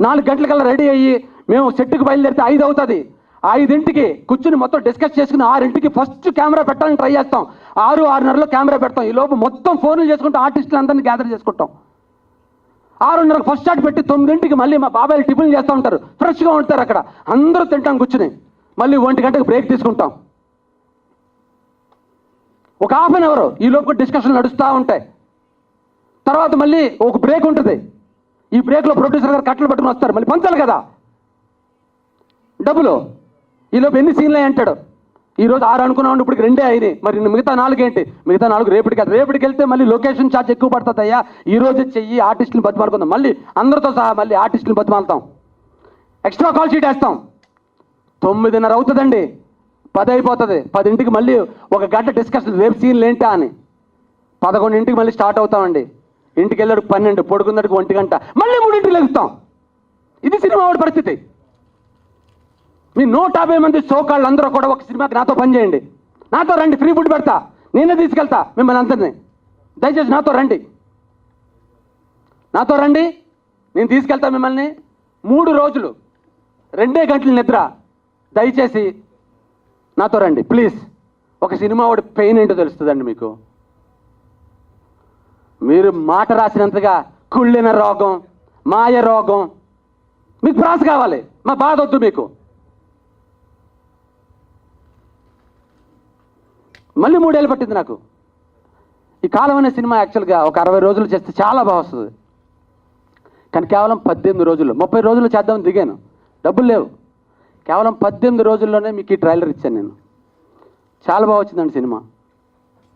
4 గంటలకల్లా రెడీ అయ్యి మేము సెట్కి బయలుదేరితే 5 అవుతుంది. 5ంటికి కూర్చుని మొత్తం డిస్కస్ చేసుకుని 6ంటికి ఫస్ట్ కెమెరా పెట్టాలని ట్రై చేస్తాం. 6:30లో కెమెరా పెడతాం. ఈ లోపు మొత్తం ఫోన్లు చేసుకుంటాం, ఆర్టిస్టులు అందరినీ గ్యాదర్ చేసుకుంటాం. 6:30కు ఫస్ట్ షాట్ పెట్టి 9ంటికి మళ్ళీ మా బాబాయిలు టిఫిన్ చేస్తూ ఉంటారు, ఫ్రెష్గా ఉంటారు అక్కడ. అందరూ తింటాం కూర్చుని. మళ్ళీ 1 గంటకు బ్రేక్ తీసుకుంటాం. ఒక హాఫ్ అన్ అవర్ ఈ లోపు డిస్కషన్ నడుస్తూ ఉంటాయి. తర్వాత మళ్ళీ ఒక బ్రేక్ ఉంటుంది. ఈ బ్రేక్లో ప్రొడ్యూసర్ గారు కట్టలు పట్టుకుని వస్తారు, మళ్ళీ పంచాలి కదా డబ్బులు. ఈ లోపు ఎన్ని సీన్లు అంటాడు. ఈరోజు 6 అనుకున్నాం, ఇప్పటికి 2 అయినాయి. మరి మిగతా 4 ఏంటి? మిగతా 4 రేపటికి వెళ్తాయి. రేపటికి వెళ్తే మళ్ళీ లొకేషన్ ఛార్జ్ ఎక్కువ పడుతుంది. అయ్యా ఈ రోజు చెయ్యి, ఆర్టిస్టులు బతిమాలుకుందాం. మళ్ళీ అందరితో సహా మళ్ళీ ఆర్టిస్టులు బతిమాలుతాం, ఎక్స్ట్రా కాల్ షీట్ వేస్తాం. 9:30 అవుతుందండి, 10 అయిపోతుంది. 10ంటికి మళ్ళీ 1 గంట డిస్కషన్, రేపు సీన్లు ఏంటా అని. 11ంటికి మళ్ళీ స్టార్ట్ అవుతామండి. ఇంటికి వెళ్ళాడు 12, పడుకున్నట్టుకు 1 గంట, మళ్ళీ 3ంటికి లెగుస్తాం. ఇది సినిమా వాడి పరిస్థితి. మీ 150 మంది సోకాళ్ళు అందరూ కూడా ఒక సినిమాకి నాతో పని చేయండి. నాతో రండి, ఫ్రీ ఫుడ్ పెడతా, నేనే తీసుకెళ్తా మిమ్మల్ని అందరినీ. దయచేసి నాతో రండి, నాతో రండి, నేను తీసుకెళ్తా మిమ్మల్ని. 3 రోజులు 2 గంటలు నిద్ర. దయచేసి నాతో రండి ప్లీజ్. ఒక సినిమా వాడి పెయిన్ ఏంటో తెలుస్తుందండి మీకు. మీరు మాట రాసినంతగా కుళ్ళిన రోగం, మాయ రోగం. మీకు ప్రాస కావాలి, మా బాధ వద్దు మీకు. మళ్ళీ 3 ఏళ్ళు పట్టింది నాకు. ఈ కాలం అనే సినిమా యాక్చువల్గా ఒక 60 రోజులు చేస్తే చాలా బాగా వస్తుంది. కానీ కేవలం 18 రోజుల్లో, 30 రోజులు చేద్దామని దిగాను, డబ్బులు లేవు. కేవలం 18 రోజుల్లోనే మీకు ఈ ట్రైలర్ ఇచ్చాను నేను. చాలా బాగా వచ్చిందండి సినిమా.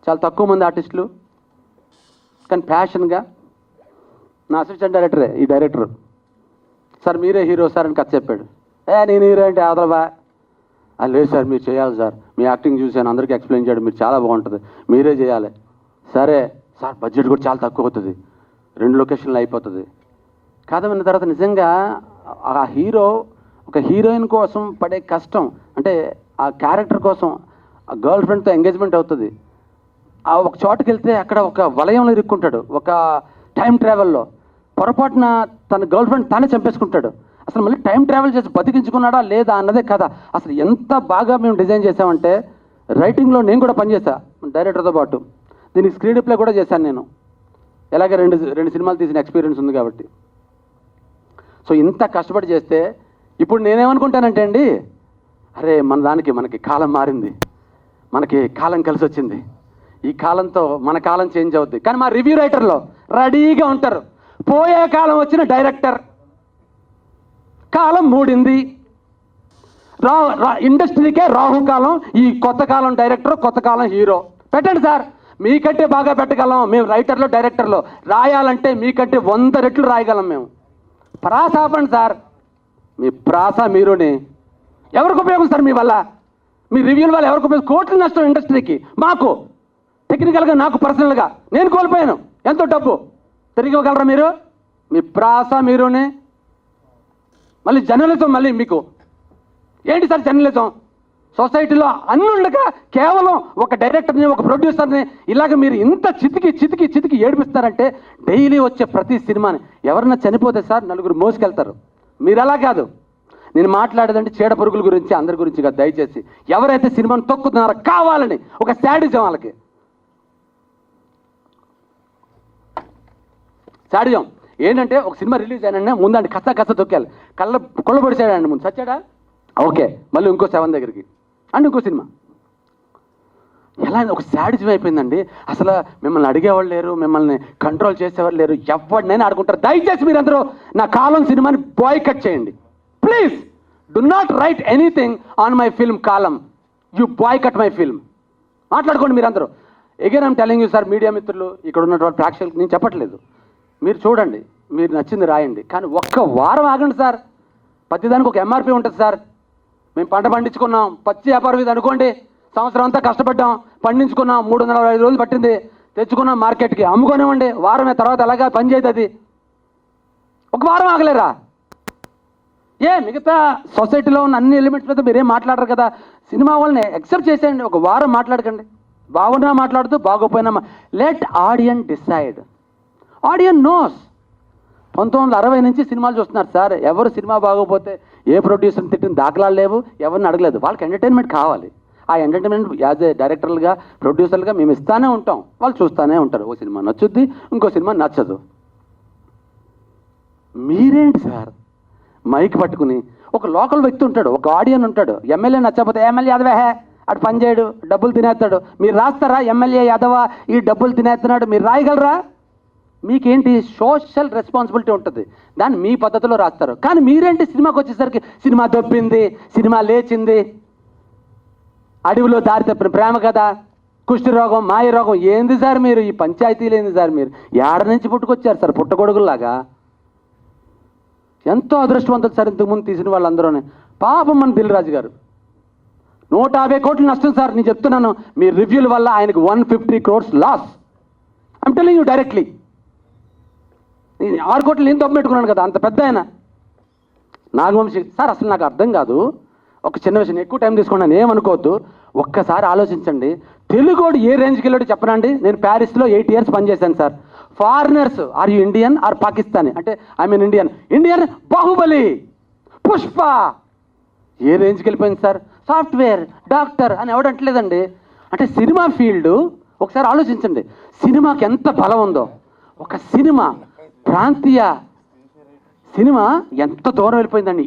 చాలా తక్కువ మంది ఆర్టిస్టులు, కానీ ప్యాషన్గా. నా అసిస్టెంట్ డైరెక్టరే ఈ డైరెక్టర్. సార్ మీరే హీరో సార్ అని కథ చెప్పాడు. నేను హీరో అంటే ఆదరబా. లేదు సార్ మీరు చేయాలి సార్, మీ యాక్టింగ్ చూశాను, అందరికీ ఎక్స్ప్లెయిన్ చేయడం, మీరు చాలా బాగుంటుంది, మీరే చేయాలి. సరే సార్, బడ్జెట్ కూడా చాలా తక్కువ అవుతుంది, 2 లొకేషన్లు అయిపోతుంది. కథ విన్న తర్వాత నిజంగా ఆ హీరో ఒక హీరోయిన్ కోసం పడే కష్టం, అంటే ఆ క్యారెక్టర్ కోసం ఆ గర్ల్ ఫ్రెండ్తో ఎంగేజ్మెంట్ అవుతుంది. ఆ ఒక చోటుకి వెళ్తే అక్కడ ఒక వలయంలో ఇరుక్కుంటాడు, ఒక టైం ట్రావెల్లో. పొరపాటున తన గర్ల్ ఫ్రెండ్ తానే చంపేసుకుంటాడు. అసలు మళ్ళీ టైం ట్రావెల్ చేసి బతికించుకున్నాడా లేదా అన్నదే కథ. అసలు ఎంత బాగా మేము డిజైన్ చేసామంటే, రైటింగ్లో నేను కూడా పనిచేశా డైరెక్టర్తో పాటు. దీనికి స్క్రీన్ ప్లే కూడా చేశాను నేను. ఎలాగ రెండు సినిమాలు తీసిన ఎక్స్పీరియన్స్ ఉంది కాబట్టి. సో ఇంత కష్టపడి చేస్తే ఇప్పుడు నేనేమనుకుంటానంటే అండి, అరే మనకి కాలం మారింది, మనకి కాలం కలిసి వచ్చింది, ఈ కాలంతో మన కాలం చేంజ్ అవుద్ది. కానీ మా రివ్యూ రైటర్లో రెడీగా ఉంటారు. పోయే కాలం వచ్చిన డైరెక్టర్, కాలం మూడింది, ఇండస్ట్రీకే రాహుకాలం, ఈ కొత్త కాలం డైరెక్టర్, కొత్త కాలం హీరో. పెట్టండి సార్, మీకంటే బాగా పెట్టగలం మేము. రైటర్లో డైరెక్టర్లో రాయాలంటే మీకంటే 100 రెట్లు రాయగలం మేము. ప్రాస ఆపండి సార్, మీ ప్రాస మీరుని ఎవరికి ఉపయోగం సార్? మీ వల్ల, మీ రివ్యూల వల్ల ఎవరికి ఉపయోగం? కోట్ల నష్టం ఇండస్ట్రీకి, మాకు టెక్నికల్గా, నాకు పర్సనల్గా. నేను కోల్పోయాను ఎంతో డబ్బు, తిరిగి ఇవ్వగలరా మీరు? మీ ప్రాస మీరుని. మళ్ళీ జర్నలిజం, మళ్ళీ మీకు ఏంటి సార్ జర్నలిజం? సొసైటీలో అన్ని ఉండగా కేవలం ఒక డైరెక్టర్ని, ఒక ప్రొడ్యూసర్ని ఇలాగ మీరు ఇంత చితికి ఏడిపిస్తారంటే, డైలీ వచ్చే ప్రతి సినిమాని ఎవరన్నా చనిపోతే సార్ 4 మోసుకెళ్తారు. మీరు అలా కాదు. నేను మాట్లాడేదంటే చీడ పురుగుల గురించి, అందరి గురించి కాదు. దయచేసి ఎవరైతే సినిమాను తొక్కుతున్నారో కావాలని ఒక శాడిజం, వాళ్ళకి శాడిజం ఏంటంటే, ఒక సినిమా రిలీజ్ అయినా ముందండి కచ్చ తొక్కాలి. కొల్లబొడిచాడండి ముందు, చచ్చాడా? ఓకే, మళ్ళీ ఇంకో 7 దగ్గరికి అండ్ ఇంకో సినిమా. ఎలా ఒక శాడిజం అయిపోయిందండి. అసలు మిమ్మల్ని అడిగేవాళ్ళు లేరు, మిమ్మల్ని కంట్రోల్ చేసేవాళ్ళు లేరు, ఎవరినైనా ఆడుకుంటారు. దయచేసి మీరందరూ నా కాలం సినిమాని బాయ్కట్ చేయండి please. Do not right anything on my film column. You boycott my film. మాట్లాడుకోండి మీరందరూ. Again I'm telling you sir, media మిత్రులు, ఇక్కడ ఉన్నటువంటి ప్రేక్షకులకు నేను చెప్పట్లేదు, మీరు చూడండి, మీరు నచ్చింది రాయండి, కానీ ఒక్క వారం ఆగండి సార్. ప్రతిదానికి ఒక ఎంఆర్పి ఉంటుంది సార్. మేము పంట పండించుకున్నాం, పచ్చి వ్యాపారం ఇది అనుకోండి, సంవత్సరం అంతా కష్టపడ్డాం, పండించుకున్నాం, 365 రోజులు పట్టింది, తెచ్చుకున్నాం మార్కెట్కి, అమ్ముకోనివ్వండి, వారమే తర్వాత అలాగా పని చేయదు అది. ఒక వారం ఆగలేరా? మిగతా సొసైటీలో ఉన్న అన్ని ఎలిమెంట్స్ మీద మీరేం మాట్లాడరు కదా. సినిమా వాళ్ళని ఎక్సెప్ట్ చేసేయండి, ఒక వారం మాట్లాడకండి. బాగున్నా మాట్లాడుతూ, బాగోపోయినా లెట్ ఆడియన్ డిసైడ్. ఆడియన్ నోస్. 1960 నుంచి సినిమాలు చూస్తున్నారు సార్. ఎవరు సినిమా బాగోపోతే ఏ ప్రొడ్యూసర్ని తిట్టిన దాఖలాలు లేవు, ఎవరిని అడగలేదు. వాళ్ళకి ఎంటర్టైన్మెంట్ కావాలి. ఆ ఎంటర్టైన్మెంట్ యాజ్ ఏ డైరెక్టర్లుగా, ప్రొడ్యూసర్లుగా మేము ఇస్తానే ఉంటాం, వాళ్ళు చూస్తూనే ఉంటారు. ఓ సినిమా నచ్చుద్ది, ఇంకో సినిమా నచ్చదు. మీరేంటి సార్ మైక్ పట్టుకుని, ఒక లోకల్ వ్యక్తి ఉంటాడు, ఒక ఆడియన్ ఉంటాడు, ఎమ్మెల్యే నచ్చకపోతే ఎమ్మెల్యే యాదవే అటు పని చేయడు, డబ్బులు తినేస్తాడు. మీరు రాస్తారా ఎమ్మెల్యే యాదవ ఈ డబ్బులు తినేస్తున్నాడు? మీరు రాయగలరా? మీకేంటి సోషల్ రెస్పాన్సిబిలిటీ ఉంటుంది, దాన్ని మీ పద్ధతిలో రాస్తారు. కానీ మీరేంటి సినిమాకి వచ్చేసరికి సినిమా దొబ్బింది, సినిమా లేచింది, అడవిలో దారి తప్పిన ప్రేమ కదా, కుష్ఠరోగం, మాయ రోగం, ఏంది సార్ మీరు? ఈ పంచాయతీలు ఏంది సార్? మీరు ఏడ నుంచి పుట్టుకొచ్చారు సార్ పుట్టగొడుగుల్లాగా? ఎంతో అదృష్టవంతులు సార్ ఇంతకుముందు తీసిన వాళ్ళందరూనే. పాపం మన దిల్ రాజు గారు 150 కోట్లు నష్టం సార్. నేను చెప్తున్నాను, మీ రివ్యూల వల్ల ఆయనకు 150 crores loss. I'm telling you directly. 6 కోట్లు నేను దొబ్బ పెట్టుకున్నాను కదా, అంత పెద్ద ఆయన నాగవంశీ సార్. అసలు నాకు అర్థం కాదు, ఒక చిన్న విషయం, ఎక్కువ టైం తీసుకున్నాను ఏమనుకోవద్దు. ఒక్కసారి ఆలోచించండి, తెలుగోడు ఏ రేంజ్కి వెళ్ళాడు చెప్పనండి. నేను ప్యారిస్లో 8 years పనిచేశాను sir. Foreigners, are you Indian or Pakistani అంటే I mean Indian Baahubali, Pushpa ఏ రేంజ్కి వెళ్ళిపోయింది సార్. సాఫ్ట్వేర్, డాక్టర్ అని ఎవడంటలేదండి. అంటే సినిమా ఫీల్డ్ ఒకసారి ఆలోచించండి, సినిమాకి ఎంత బలం ఉందో. ఒక సినిమా ప్రాంతీయ సినిమా ఎంత దూరం వెళ్ళిపోయిందండి.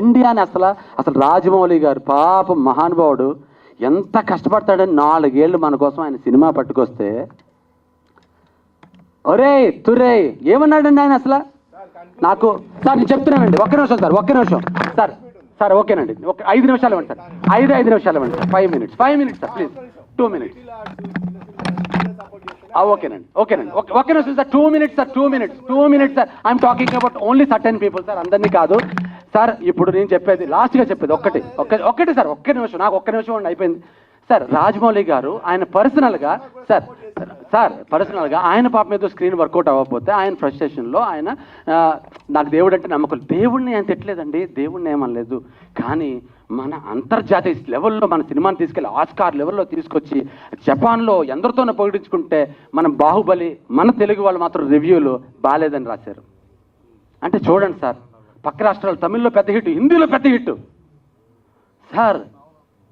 ఇండియాని అసలు రాజమౌళి గారు పాపం మహానుభావుడు ఎంత కష్టపడతాడని 4 ఏళ్ళు మన కోసం ఆయన సినిమా పట్టుకొస్తే, ఒరే తురే ఏమన్నాడండి ఆయన అసలు? నాకు సార్ నేను చెప్తున్నానండి, ఒక్క నిమిషం సార్, ఒక్క నిమిషం సార్. సార్ ఓకేనండి, ఒక 5 నిమిషాలు ఇవ్వండి సార్, 5 నిమిషాలు ఇవ్వండి sir. 5 minutes sir please, 2 minutes. ఓకేనండి ఒక్క నిమిషం sir, 2 minutes sir. I'm talking about only certain people sir, అందరినీ కాదు సార్. ఇప్పుడు నేను చెప్పేది లాస్ట్గా చెప్పేది ఒక్కటి సార్, ఒక్క నిమిషం, నాకు ఒక్క నిమిషం అండి అయిపోయింది సార్. రాజమౌళి గారు ఆయన పర్సనల్గా ఆయన పాప మీద స్క్రీన్ వర్కౌట్ అవ్వకపోతే ఆయన ఫ్రస్ట్రేషన్లో ఆయన నాకు దేవుడు అంటే నమ్మకం, దేవుడిని ఆయన తిట్టలేదండి, దేవుడిని ఏమనలేదు. కానీ మన అంతర్జాతీయ లెవెల్లో మన సినిమాని తీసుకెళ్ళి ఆస్కార్ లెవెల్లో తీసుకొచ్చి జపాన్లో ఎందరితోనో పొగిడించుకుంటే, మనం బాహుబలి మన తెలుగు వాళ్ళు మాత్రం రివ్యూలు బాగాలేదని రాశారు. అంటే చూడండి సార్, పక్క రాష్ట్రాలు తమిళ్లో పెద్ద హిట్, హిందీలో పెద్ద హిట్ సార్.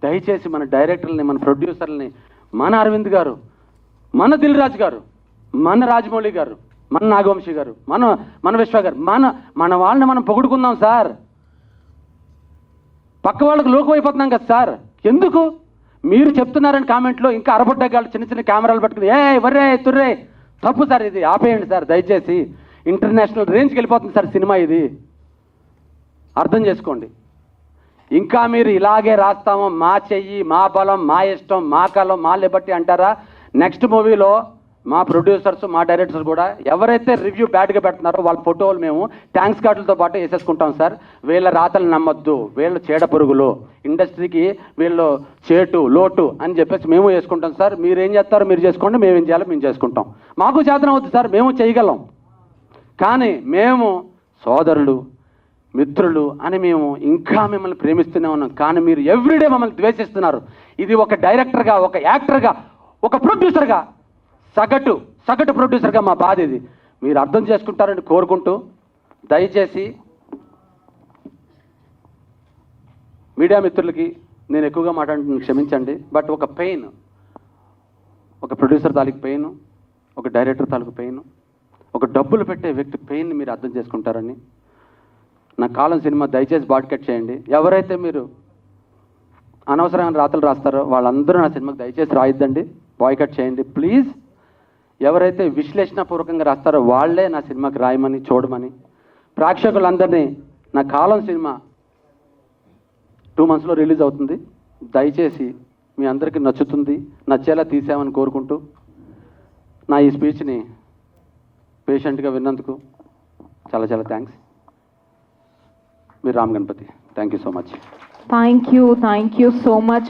దయచేసి మన డైరెక్టర్లని, మన ప్రొడ్యూసర్లని, మన అరవింద్ గారు, మన దిల్ రాజు గారు, మన రాజమౌళి గారు, మన నాగవంశి గారు, మన విశ్వ గారు, మన వాళ్ళని మనం పొగుడుకుందాం సార్. పక్క వాళ్ళకి లోకం అయిపోతున్నాం కదా సార్. ఎందుకు మీరు చెప్తున్నారని కామెంట్లో ఇంకా అరబొడ్డగాళ్ళు చిన్న చిన్న కెమెరాలు పట్టుకుని వర్రే తుర్రే, తప్పు సార్, ఇది ఆపేయండి సార్ దయచేసి. ఇంటర్నేషనల్ రేంజ్కి వెళ్ళిపోతుంది సార్ సినిమా, ఇది అర్థం చేసుకోండి. ఇంకా మీరు ఇలాగే రాస్తామో, మా చెయ్యి, మా బలం, మా ఇష్టం, మా కాలం, మా లిబర్టీ అంటారా? నెక్స్ట్ మూవీలో మా ప్రొడ్యూసర్స్, మా డైరెక్టర్స్ కూడా ఎవరైతే రివ్యూ బ్యాడ్గా పెడుతున్నారో వాళ్ళ ఫోటోలు మేము ట్యాంక్స్ కార్డులతో పాటు వేసేసుకుంటాం సార్. వీళ్ళ రాతలు నమ్మొద్దు, వీళ్ళు చీడ పురుగులు, ఇండస్ట్రీకి వీళ్ళు చేటు లోటు అని చెప్పేసి మేము వేసుకుంటాం సార్. మీరు ఏం చేస్తారో మీరు చేసుకోండి, మేము ఏం చేయాలో మేము చేసుకుంటాం. మాకు చేతనం అవుతుంది సార్, మేము చేయగలం. కానీ మేము సోదరులు, మిత్రులు అని మేము ఇంకా మిమ్మల్ని ప్రేమిస్తూనే ఉన్నాం. కానీ మీరు ఎవ్రీడే మమ్మల్ని ద్వేషిస్తున్నారు. ఇది ఒక డైరెక్టర్గా, ఒక యాక్టర్గా, ఒక ప్రొడ్యూసర్గా, సగటు ప్రొడ్యూసర్గా మా బాధ ఇది. మీరు అర్థం చేసుకుంటారని కోరుకుంటూ, దయచేసి మీడియా మిత్రులకి నేను ఎక్కువగా మాట్లాడుతున్నాను, క్షమించండి. బట్ ఒక పెయిన్, ఒక ప్రొడ్యూసర్ తాలూకు పెయిన్, ఒక డైరెక్టర్ తాలూకు పెయిన్, ఒక డబ్బులు పెట్టే వ్యక్తి పెయిన్ని మీరు అర్థం చేసుకుంటారని. నా కాలం సినిమా దయచేసి బాడ్కట్ చేయండి. ఎవరైతే మీరు అనవసరమైన రాతలు రాస్తారో వాళ్ళందరూ నా సినిమాకి దయచేసి రాయిద్దండి, బాయ్కట్ చేయండి ప్లీజ్. ఎవరైతే విశ్లేషణపూర్వకంగా రాస్తారో వాళ్ళే నా సినిమాకి రాయమని, చూడమని. ప్రేక్షకులందరినీ, నా కాలం సినిమా 2 monthsలో రిలీజ్ అవుతుంది. దయచేసి మీ అందరికీ నచ్చుతుంది, నచ్చేలా తీసామని కోరుకుంటూ నా ఈ స్పీచ్ని పేషెంట్గా విన్నందుకు చాలా చాలా థ్యాంక్స్. మీరు Ram Ganapathi. Thank you so much. Thank you so much.